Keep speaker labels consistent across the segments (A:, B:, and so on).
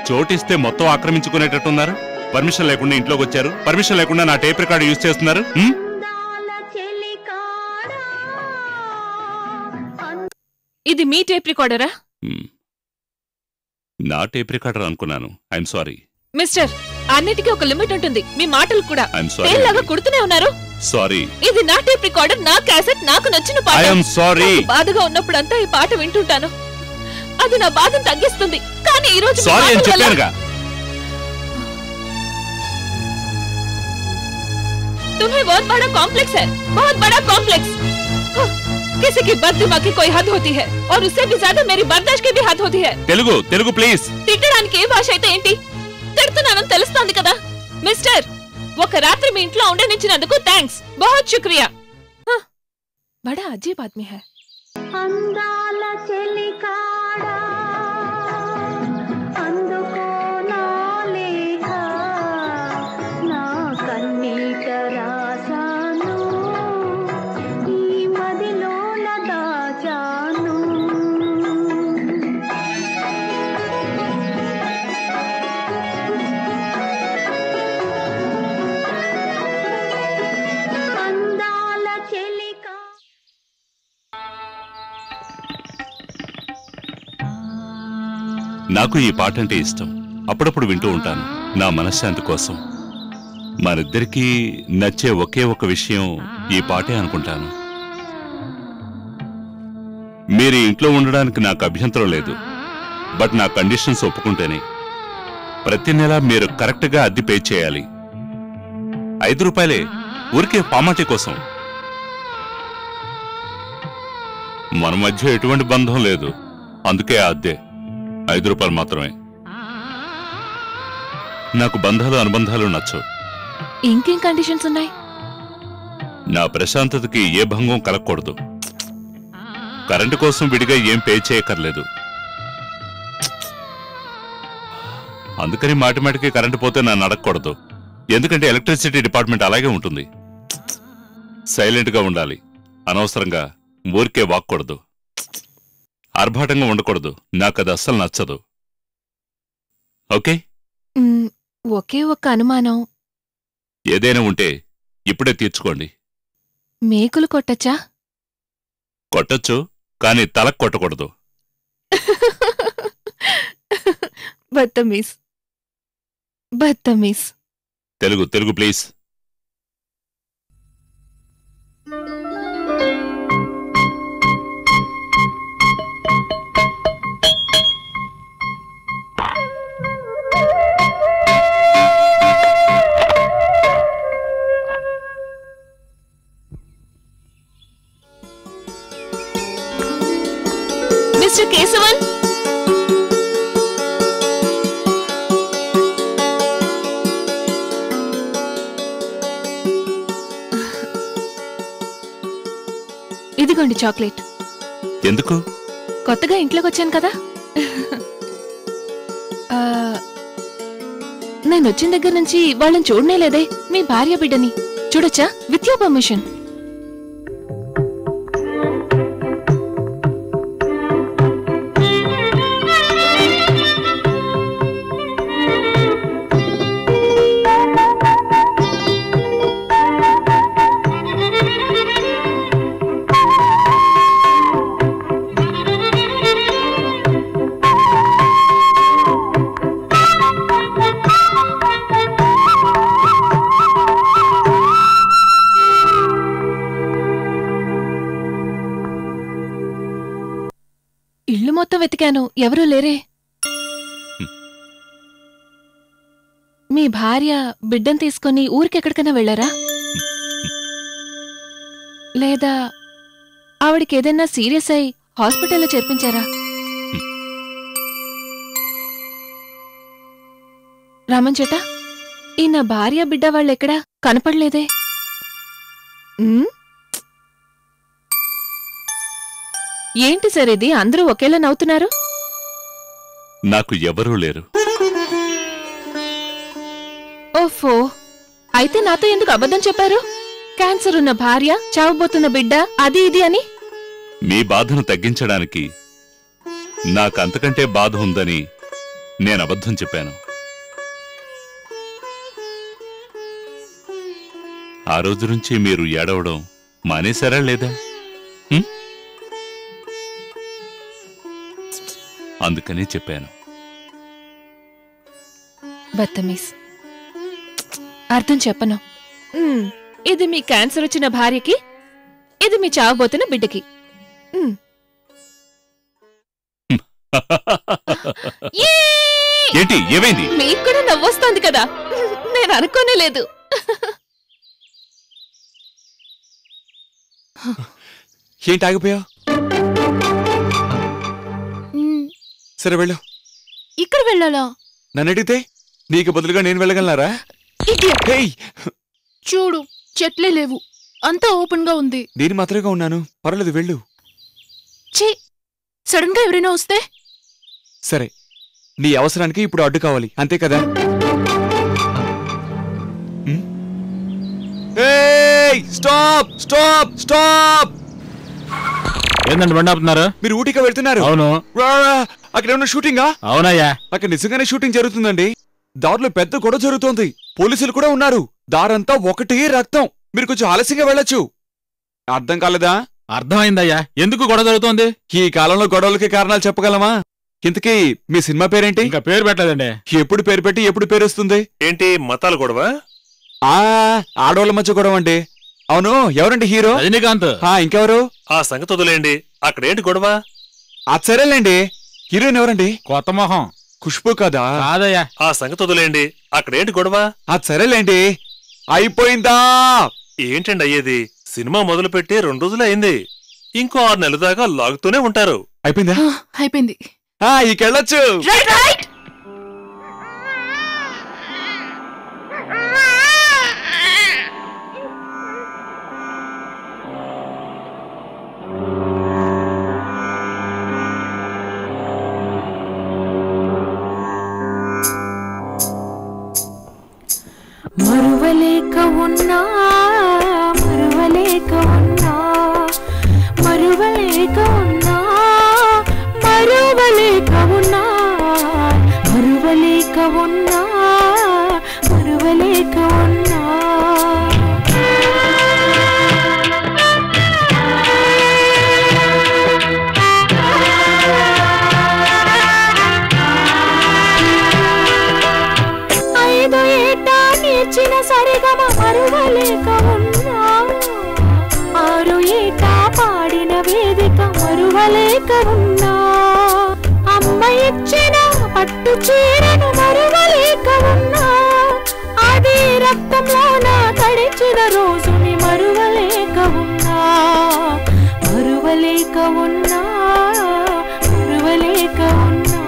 A: చోటిస్తే మొత్తం ఆక్రమించుకునేటట్టున్నారు. పర్మిషన్ లేకుండా ఇంట్లోకి వచ్చారు, పర్మిషన్ లేకుండా నా టేప్ రికార్డు యూజ్ చేస్తున్నారు.
B: ఇది మీ టేప్ రికార్డరా?
A: నా టేప్ రికార్డర్ అనుకున్నాను. ఐఎమ్ సారీ
B: మిస్టర్, అన్నిటికీ ఒక లిమిట్ ఉంటుంది. మీ మాటలు కూడా తేల్లాగా కుడుతూనే ఉన్నారు.
A: సారీ.
B: ఇది నా టేప్ రికార్డర్, నా క్యాసెట్, నాకు నచ్చిన పాట.
A: I'm sorry.
B: బాధగా ఉన్నప్పుడంతా ఈ పాట వింటుంటాను. అది నా బాధను తగ్గిస్తుంది. కానీ ఈ రోజు
A: సారీ అని చెప్పానుగా.
B: तुम्हें बहुत बड़ा कॉम्प्लेक्स है, बहुत बड़ा कॉम्प्लेक्स। किसी की बददिमागी की कोई हद होती है और उससे भी ज्यादा मेरी बर्दाश्त की भी हद होती है।
A: తెలుగు ప్లీజ్.
B: తిట్టడానికి ఏ భాష అయితే ఏంటి? తిడుతున్నానని తెలుస్తోంది కదా. మిస్టర్, ఒక రాత్రి మీ ఇంట్లో ఉండనిచ్చినందుకు థాంక్స్, बहुत शुक्रिया। बड़ा अजीब आदमी है। అందాల చెలికాడా అందుకో నా లేఖ, నా కన్నీట రాసాను, ఈ మదిలోన దాచాను। అందాల చెలికా
A: నాకు ఈ పాట అంటే ఇష్టం. అప్పుడప్పుడు వింటూ ఉంటాను నా మనశ్శాంతి కోసం. మనిద్దరికీ నచ్చే ఒకే ఒక విషయం ఈ పాటే అనుకుంటాను. మీరు ఇంట్లో ఉండడానికి నాకు అభ్యంతరం లేదు, బట్ నా కండిషన్స్ ఒప్పుకుంటేనే. ప్రతి నెల మీరు కరెక్ట్గా అద్దె పే చేయాలి. 5 రూపాయలే, ఊరికే ఫార్మాలిటీ కోసం. మన మధ్య ఎటువంటి బంధం లేదు, అందుకే ఆ అద్దె 5 రూపాయలు మాత్రమే. నాకు బంధాలు అనుబంధాలు నచ్చవు.
B: ఇంకేం కండిషన్స్ ఉన్నాయి?
A: నా ప్రశాంతతకి ఏ భంగం కలగకూడదు. కరెంటు కోసం విడిగా ఏం పే చేయక్కర్లేదు. అందుకని మాటిమాటికి కరెంటు పోతే నన్ను అడగకూడదు, ఎందుకంటే ఎలక్ట్రిసిటీ డిపార్ట్మెంట్ అలాగే ఉంటుంది. సైలెంట్గా ఉండాలి, అనవసరంగా ఊరికే వాక్కూడదు, ఆర్భాటంగా ఉండకూడదు. నాకు అది అస్సలు నచ్చదు. ఓకే?
B: ఒకే ఒక్క అనుమానం.
A: ఏదైనా ఉంటే ఇప్పుడే తీర్చుకోండి.
B: మేకులు కొట్టచ్చా?
A: కొట్టొచ్చు, కానీ తలకు కొట్టకూడదు.
B: బత్తమీస్, బత్తమీస్.
A: తెలుగు ప్లీజ్.
B: మిస్టర్ కేశవన్, ఇదిగోండి చాక్లెట్.
A: ఎందుకు?
B: కొత్తగా ఇంట్లోకి వచ్చాను కదా. నేను వచ్చిన దగ్గర నుంచి వాళ్ళని చూడనే లేదే. మీ భార్య బిడ్డని చూడొచ్చా? With your permission. ఇల్లు మొత్తం వెతికాను, ఎవరూ లేరే. మీ భార్య బిడ్డను తీసుకుని ఊరికెక్కడికైనా వెళ్లారా? లేదా ఆవిడికి ఏదైనా సీరియస్ అయి హాస్పిటల్లో చేర్పించారా? రామన్ చేట, ఈ నా భార్య బిడ్డ వాళ్ళెక్కడా కనపడలేదే. ఏంటి సార్ ఇది? అందరూ ఒకేలా నవ్వుతున్నారు.
A: నాకు ఎవరూ లేరు.
B: ఓఫో, అయితే నాతో ఎందుకు అబద్ధం చెప్పారు? క్యాన్సర్ ఉన్న భార్య, చావబోతున్న బిడ్డ, అది ఇది అని.
A: మీ బాధను తగ్గించడానికి నాకంతకంటే బాధ ఉందని నేను అబద్ధం చెప్పాను. ఆ రోజు నుంచి మీరు ఏడవడం మానేశారా లేదా? అందుకనే చెప్పాను.
B: బత్తమీస్. అర్థం చెప్పను. ఇది మీ క్యాన్సర్ వచ్చిన భార్యకి, ఇది మీ చావబోతున్న బిడ్డకి.
A: ఏంటి, ఏమైంది?
B: మీకు కూడా నవ్వొస్తోంది కదా, నేను అనుకోనే లేదు.
C: ఏంటి ఆగిపోయావు? సరే వెళ్ళు.
D: ఇక్కడ వెళ్ళాలా?
C: నన్ను అడిగితే నీకు బదులుగా నేను వెళ్ళగలనారా?
D: చూడు, చెట్లే లేవు, అంతా ఓపెన్ గా ఉంది.
C: నేను మాత్రమే ఉన్నాను, పర్వాలేదు వెళ్ళు.
D: ఛీ, సడన్ గా ఎవరైనా వస్తే?
C: సరే, నీ అవసరానికి ఇప్పుడు అడ్డు కావాలి, అంతే కదా? Stop stop stop!
E: ఏందండి బండి ఆపుతున్నారు?
C: మీరు ఊటీగా వెళ్తున్నారు?
E: అవును.
C: అక్కడ ఏమన్నా షూటింగా?
E: అవునయ్యా,
C: అక్కడ నిజంగానే షూటింగ్ జరుగుతుందండి. దారిలో పెద్ద గొడవ జరుగుతోంది, పోలీసులు కూడా ఉన్నారు. దారంతా ఒకటే రక్తం. మీరు కొంచెం ఆలస్యంగా వెళ్ళొచ్చు. అర్థం కాలేదా?
E: అర్థమైందయ్యా. ఎందుకు గొడవ జరుగుతోంది?
C: ఈ కాలంలో గొడవలకి కారణాలు చెప్పగలమా? ఇంతకీ మీ సినిమా పేరేంటి?
E: ఇంకా పేరు పెట్టలేదండి.
C: ఎప్పుడు పేరు పెట్టి ఎప్పుడు పేరు వస్తుంది?
F: ఏంటి మతాల గొడవ?
C: ఆడవాళ్ళ మధ్య గొడవ అండి. అవును, ఎవరండి హీరో?
E: రజనీకాంత్.
C: ఇంకెవరు?
F: ఆ సంగతి వదిలేండి, అక్కడేంటి గొడవ?
C: సరేలేండి. హీరోయిన్ ఎవరండి?
E: కొత్త మొహం.
C: ఖుష్బూ కదా?
E: కాదయ్యా.
F: ఆ సంగతి వదిలేండి, అక్కడేంటి గొడవ?
C: సరేలేండి. అయిపోయిందా?
F: ఏంటండి అయ్యేది? సినిమా మొదలుపెట్టి 2 రోజులే అయింది, ఇంకో 6 నెలల దాకా లాగుతూనే ఉంటారు.
C: అయిపోయిందా?
D: అయిపోయింది.
C: ఇకెళ్ళొచ్చు.
D: మరువలేక ఉన్నా, మరువలేక ఉన్నా, మరువలేక ఉన్నా, మరువలేక ఉన్నా, మరువలేక ఉన్నా, మరువలేక ఉన్నా. చిన్న సరిగమ మరువలేక ఉన్నా, 6 ఏట పాడిన వేదిక మరువలేక ఉన్నా, అమ్మ ఇచ్చిన పట్టు చీరను మరువలేక ఉన్నా, అది రక్తంలోన తడిచిన రోజుని మరువలేక ఉన్నా, మరువలేక ఉన్నా, మరువలేక ఉన్నా.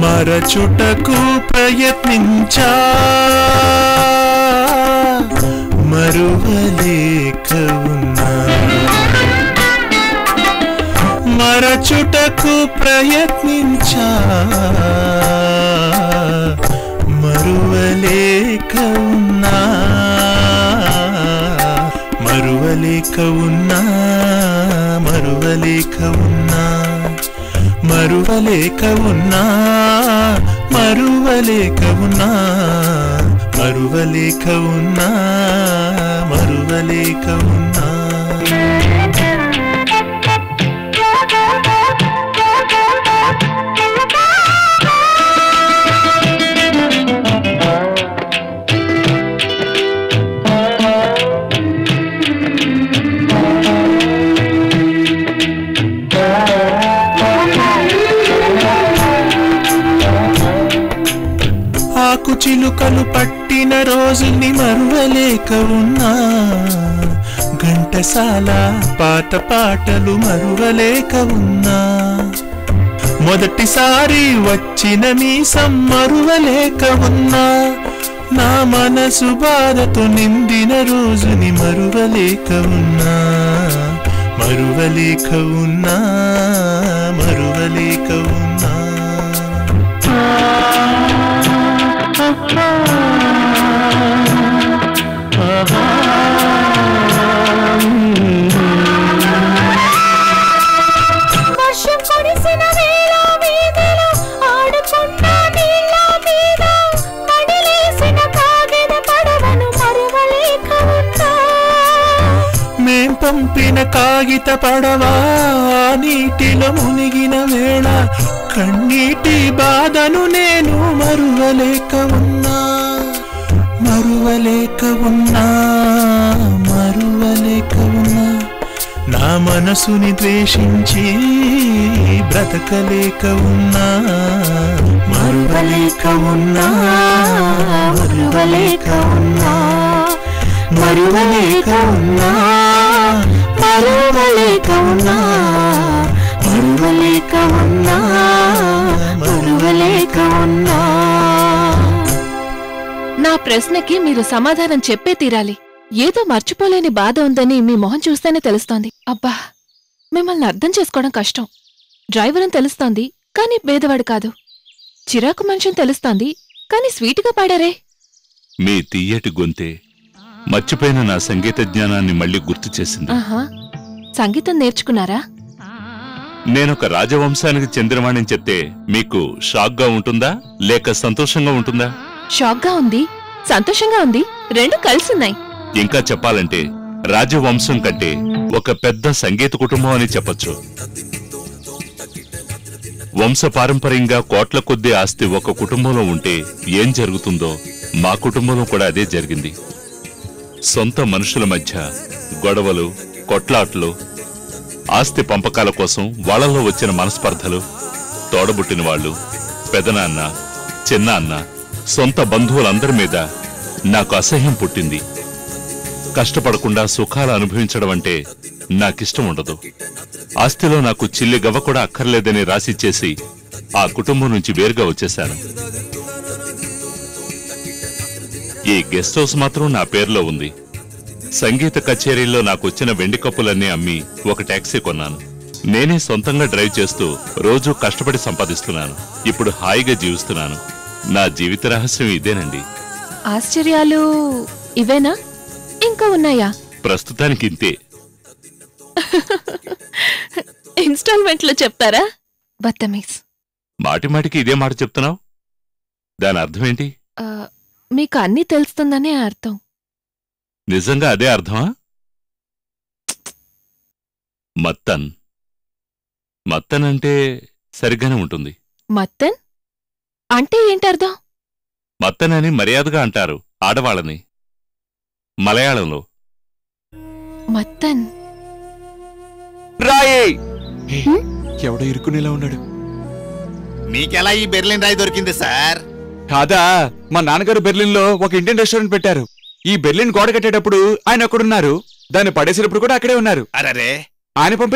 G: మరచుటకు ప్రయత్నించా, మరువలేక ఉన్నా, మరచుటకు ప్రయత్నించా, మరువలేక ఉన్నా, మరువలేక ఉన్నా, మరువలేక ఉన్నా, మరువలేక ఉన్నా, మరువలేక ఉన్నా, మరువలేక ఉన్నా, మరువలేక ఉన్నా. చిలుకలు పట్టిన రోజుని మరువలేక ఉన్నా, ఘంటసాల పాత పాటలు మరువలేక ఉన్నా, మొదటిసారి వచ్చిన మీసం మరువలేక ఉన్నా, నా మనసు బాధతో నిండిన రోజుని మరువలేక ఉన్నా, మరువలేక ఉన్నా, మరువలేక ఉన్నా.
D: వర్షం
G: కట్టిన కాగిత పడవా నీటిలో మునిగిన వేళ కన్నీటి బాధను నేను మరువలేక ఉన్నా మరువలేక ఉన్నా మరువలేక ఉన్నా నా మనసుని ద్వేషించి బ్రతకలేక ఉన్నా మరువలేక ఉన్నా మరువలేక ఉన్నా మరువలేక ఉన్నా మరువలేక ఉన్నా మరువలేక ఉన్నా మరువలేక ఉన్నా.
B: నా ప్రశ్నకి మీరు సమాధానం చెప్పే తీరాలి. ఏదో మర్చిపోలేని బాధ ఉందని మీ మొహం చూస్తేనే తెలుస్తోంది. అబ్బా, మిమ్మల్ని అర్థం చేసుకోవడం కష్టం. డ్రైవర్ అని తెలుస్తోంది, కానీ పేదవాడు కాదు. చిరాకు మనిషిని తెలుస్తోంది, కానీ స్వీటుగా పాడారే.
A: మీ తీయటి గొంతే మర్చిపోయిన నా సంగీత జ్ఞానాన్ని మళ్ళీ గుర్తు చేసింది.
B: ఆహా, సంగీతం నేర్చుకున్నారా?
A: నేనొక రాజవంశానికి చెందినవాణ్ణని చెప్తే మీకు షాక్గా ఉంటుందా లేక సంతోషంగా ఉంటుందా?
B: షాక్గా ఉంది, సంతోషంగా ఉంది, రెండు కలిసున్నాయి.
A: ఇంకా చెప్పాలంటే రాజవంశం కంటే ఒక పెద్ద సంగీత కుటుంబం అని చెప్పొచ్చు. వంశపారంపర్యంగా కోట్ల కొద్దీ ఆస్తి ఒక కుటుంబంలో ఉంటే ఏం జరుగుతుందో మా కుటుంబంలో కూడా అదే జరిగింది. సొంత మనుషుల మధ్య గొడవలు, కొట్లాట్లు, ఆస్తి పంపకాల కోసం వాళ్లలో వచ్చిన మనస్పర్ధలు, తోడబుట్టిన వాళ్ళు, పెదనాన్న, చిన్న అన్న, సొంత బంధువులందరి మీద నాకు అసహ్యం పుట్టింది. కష్టపడకుండా సుఖాలు అనుభవించడం అంటే నాకిష్టం ఉండదు. ఆస్తిలో నాకు చిల్లి గవ్వ కూడా అక్కర్లేదని రాసిచ్చేసి ఆ కుటుంబం నుంచి వేరుగా వచ్చేశాను. ఈ గెస్ట్ హౌస్ మాత్రం నా పేరులో ఉంది. సంగీత కచేరీల్లో నాకొచ్చిన వెండి కప్పులన్నీ అమ్మి ఒక టాక్సీ కొన్నాను. నేనే సొంతంగా డ్రైవ్ చేస్తూ రోజూ కష్టపడి సంపాదిస్తున్నాను. ఇప్పుడు హాయిగా జీవిస్తున్నాను. నా జీవిత రహస్యం ఇదేనండి.
B: ఆశ్చర్యాలు ఇవేనా, ఇంకా ఉన్నాయా?
A: ప్రస్తుతానికి ఇంతే.
B: ఇన్స్టాల్మెంట్లో చెప్తారా? బత్తమీస్.
A: మాటిమాటికి ఇదే మాట చెప్తున్నావు, దాని అర్థమేంటి?
B: మీకు అన్నీ తెలుస్తుందనే అర్థం.
A: నిజంగా అదే అర్థమా? మత్తన్. మత్తన్ అంటే సరిగ్గానే ఉంటుంది.
B: మత్తన్ అంటే ఏంటర్థం?
A: మత్తన్ అని మర్యాదగా అంటారు ఆడవాళ్ళని మలయాళంలో.
B: మత్తన్
C: రాయే ఎవడో ఇరుక్కునేలా ఉన్నాడు.
H: మీకెలా ఈ బెర్లిన్ రాయి దొరికింది సార్?
C: కాదా, మా నాన్నగారు బెర్లిన్ లో ఒక ఇండియన్ రెస్టారెంట్ పెట్టారు. ఈ బెర్లిన్ గోడ కట్టేటప్పుడు ఆయన అక్కడున్నారు, దాన్ని పడేసినప్పుడు కూడా అక్కడే ఉన్నారు.
H: అరే
C: ఆయన పంపి